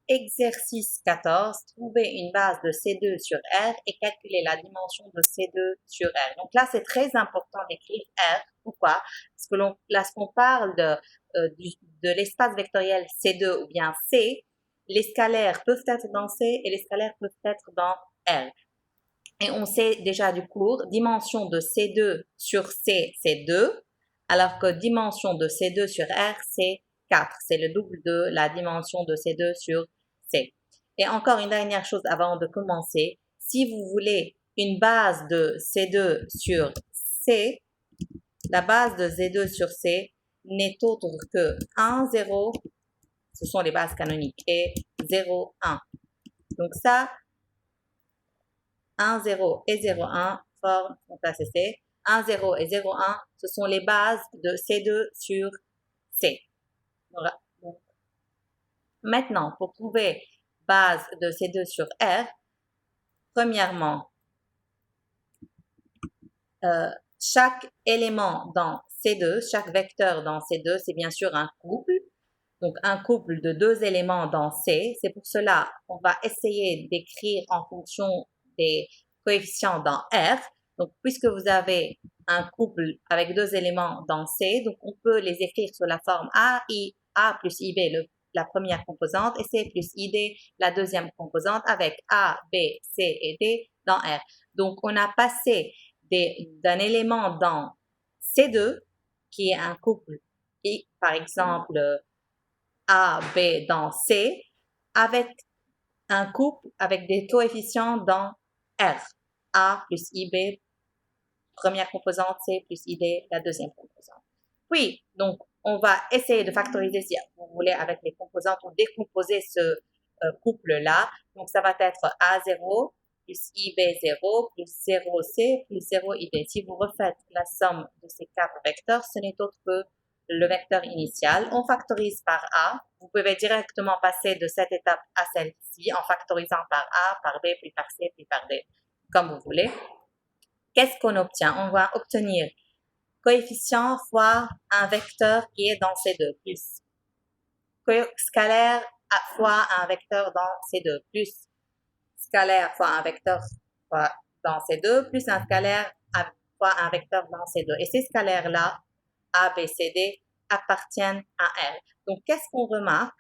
Exercice 14, trouver une base de C2 sur R et calculer la dimension de C2 sur R. Donc là, c'est très important d'écrire R. Pourquoi? Parce que lorsqu'on parle de l'espace vectoriel C2 ou bien C, les scalaires peuvent être dans C et les scalaires peuvent être dans R. Et on sait déjà du cours, dimension de C2 sur C, c'est 2, alors que dimension de C2 sur R, c'est 4. C'est le double de la dimension de C2 sur C. Et encore une dernière chose avant de commencer, si vous voulez une base de C2 sur C, la base de Z2 sur C n'est autre que 1, 0, ce sont les bases canoniques, et 0, 1. Donc ça, 1, 0 et 0, 1 forment, donc là c'est C. 1, 0 et 0, 1, ce sont les bases de C2 sur C. Voilà. Donc, maintenant, pour trouver base de C2 sur R, premièrement, chaque élément dans C2, chaque vecteur dans C2, c'est bien sûr un couple. Donc, un couple de deux éléments dans C. C'est pour cela qu'on va essayer d'écrire en fonction des coefficients dans R. Donc, puisque vous avez un couple avec deux éléments dans C, donc on peut les écrire sous la forme A plus IB, la première composante, et C plus ID, la deuxième composante, avec A, B, C et D dans R. Donc, on a passé d'un élément dans C2, qui est un couple, et par exemple, A, B dans C, avec un couple avec des coefficients dans R. A plus IB, première composante, C plus ID, la deuxième composante. Puis, donc, on va essayer de factoriser, si vous voulez, avec les composantes, ou décomposer ce couple-là. Donc, ça va être A0 plus IB0 plus 0C plus 0IB. Si vous refaites la somme de ces quatre vecteurs, ce n'est autre que le vecteur initial. On factorise par A. Vous pouvez directement passer de cette étape à celle-ci en factorisant par A, par B, puis par C, puis par D, comme vous voulez. Qu'est-ce qu'on obtient? On va obtenir coefficient fois un vecteur qui est dans C2, plus scalaire fois un vecteur dans C2, plus scalaire fois un vecteur dans C2, plus un scalaire fois un vecteur dans C2. Et ces scalaires-là, A, B, C, D, appartiennent à R. Donc, qu'est-ce qu'on remarque?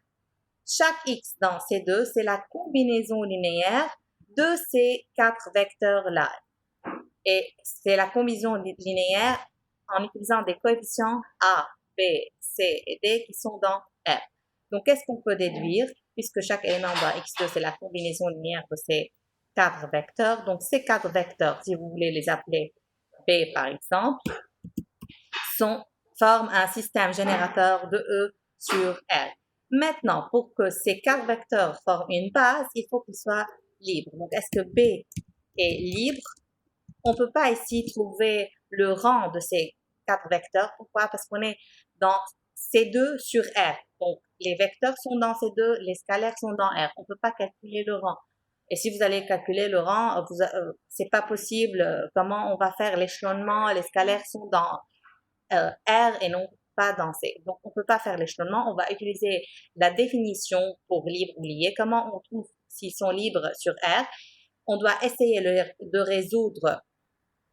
Chaque X dans C2, c'est la combinaison linéaire de ces quatre vecteurs-là. Et c'est la combinaison linéaire en utilisant des coefficients A, B, C et D qui sont dans R. Donc, qu'est-ce qu'on peut déduire? Puisque chaque élément dans X2, c'est la combinaison linéaire de ces quatre vecteurs. Donc, ces quatre vecteurs, si vous voulez les appeler B par exemple, forment un système générateur de E sur R. Maintenant, pour que ces quatre vecteurs forment une base, il faut qu'ils soient libres. Donc, est-ce que B est libre? On ne peut pas ici trouver le rang de ces quatre vecteurs. Pourquoi? Parce qu'on est dans C2 sur R. Donc, les vecteurs sont dans C2, les scalaires sont dans R. On ne peut pas calculer le rang. Et si vous allez calculer le rang, c'est pas possible. Comment on va faire l'échelonnement? Les scalaires sont dans R et non pas dans C. Donc, on ne peut pas faire l'échelonnement. On va utiliser la définition pour libre ou lié. Comment on trouve s'ils sont libres sur R? On doit essayer de résoudre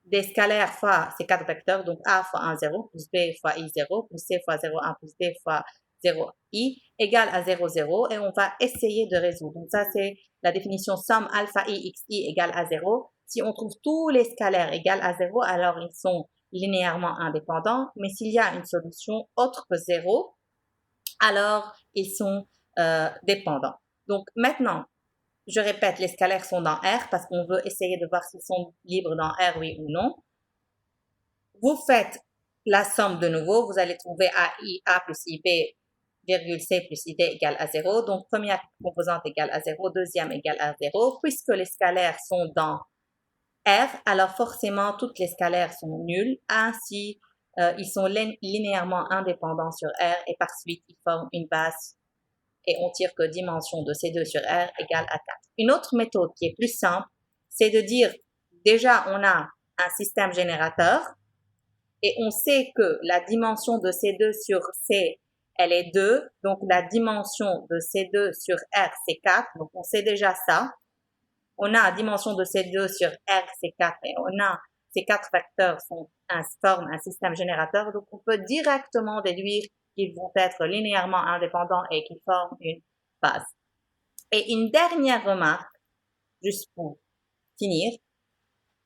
des scalaires fois ces quatre vecteurs, donc A fois 1, 0, plus B fois I0, plus C fois 0, 1, plus D fois 0, I, égale à 0, 0, et on va essayer de résoudre. Donc ça, c'est la définition somme alpha I, x, I égale à 0. Si on trouve tous les scalaires égales à 0, alors ils sont linéairement indépendants, mais s'il y a une solution autre que 0, alors ils sont dépendants. Donc maintenant, je répète, les scalaires sont dans R parce qu'on veut essayer de voir s'ils sont libres dans R, oui ou non. Vous faites la somme de nouveau, vous allez trouver A plus IB, virgule C plus ID égale à 0. Donc, première composante égale à 0, deuxième égale à 0. Puisque les scalaires sont dans R, alors forcément, toutes les scalaires sont nulles. Ainsi, ils sont linéairement indépendants sur R et par suite, ils forment une base et on tire que dimension de C2 sur R égale à 4. Une autre méthode qui est plus simple, c'est de dire, déjà, on a un système générateur et on sait que la dimension de C2 sur C, elle est 2, donc la dimension de C2 sur R, c'est 4, donc on sait déjà ça. On a la dimension de C2 sur R, c'est 4, et on a ces 4 vecteurs forment un système générateur, donc on peut directement déduire qu'ils vont être linéairement indépendants et qu'ils forment une phase. Et une dernière remarque, juste pour finir.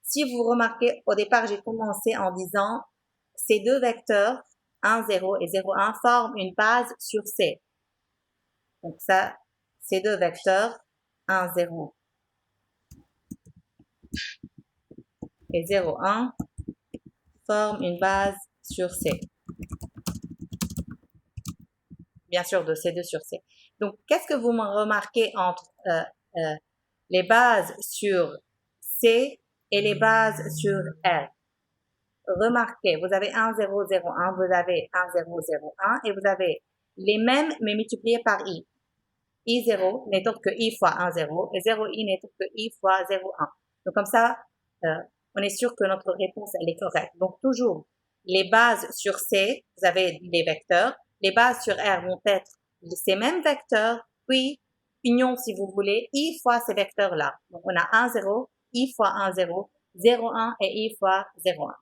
Si vous remarquez, au départ, j'ai commencé en disant ces deux vecteurs, 1, 0 et 0, 1, forment une base sur C. Donc ça, ces deux vecteurs, 1, 0 et 0, 1, forment une base sur C. Bien sûr, de C2 sur C. Donc, qu'est-ce que vous me remarquez entre les bases sur C et les bases sur R? Remarquez, vous avez 1, 0, 0, 1, vous avez 1, 0, 0, 1, et vous avez les mêmes, mais multipliés par I. I0 n'est autre que I fois 1, 0, et 0I n'est autre que I fois 0, 1. Donc, comme ça, on est sûr que notre réponse, elle est correcte. Donc, toujours, les bases sur C, vous avez les vecteurs. Les bases sur R vont être ces mêmes vecteurs, puis, union, si vous voulez, I fois ces vecteurs-là. Donc, on a 1, 0, I fois 1, 0, 0, 1 et I fois 0, 1.